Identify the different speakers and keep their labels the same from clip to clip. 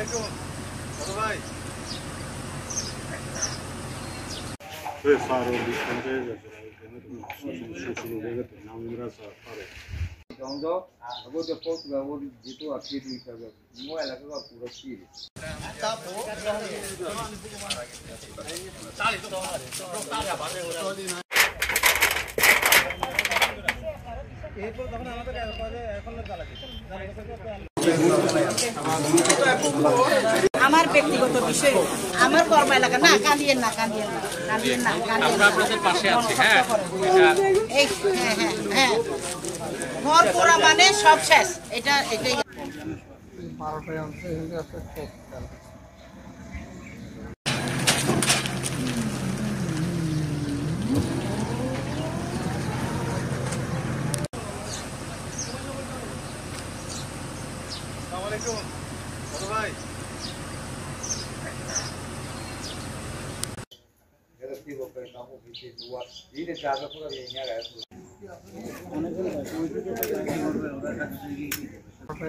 Speaker 1: আসসালামাইকুম বড় ভাই।
Speaker 2: আমার ব্যক্তিগত বিষয় আমার কর্ম এলাকা না কাঁদিয়েন না কাঁদিয়েন না কাঁদিয়েন না
Speaker 3: আমরা আপনাদের পাশে আছি। হ্যাঁ
Speaker 2: এই হ্যাঁ হ্যাঁ হ্যাঁ ঘর পোড়া মানে সব শেষ এটা এটাই
Speaker 4: 12টায় আনছে এখানে একটা
Speaker 1: আসসালামাইকুম বড় ভাই।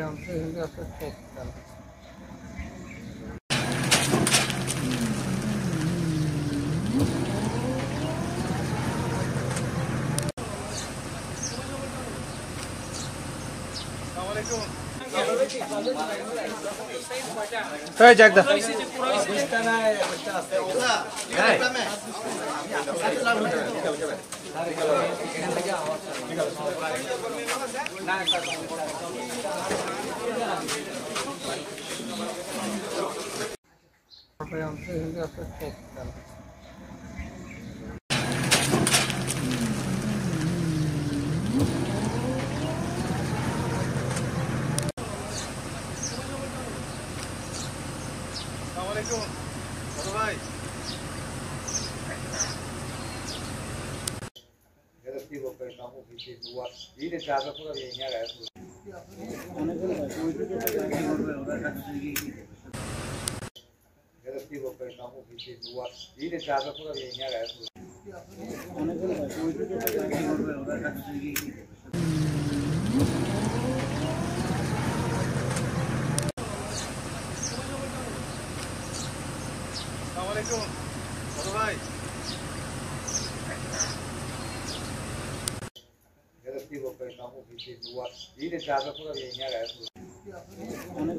Speaker 4: আনছে এখানে একটা
Speaker 1: আসসালামাইকুম
Speaker 3: এই জায়গা
Speaker 4: আনছে এখানে একটা
Speaker 1: আসসালামাইকুম বড় ভাই। আসসালামাইকুম বড় ভাই।
Speaker 4: অনেক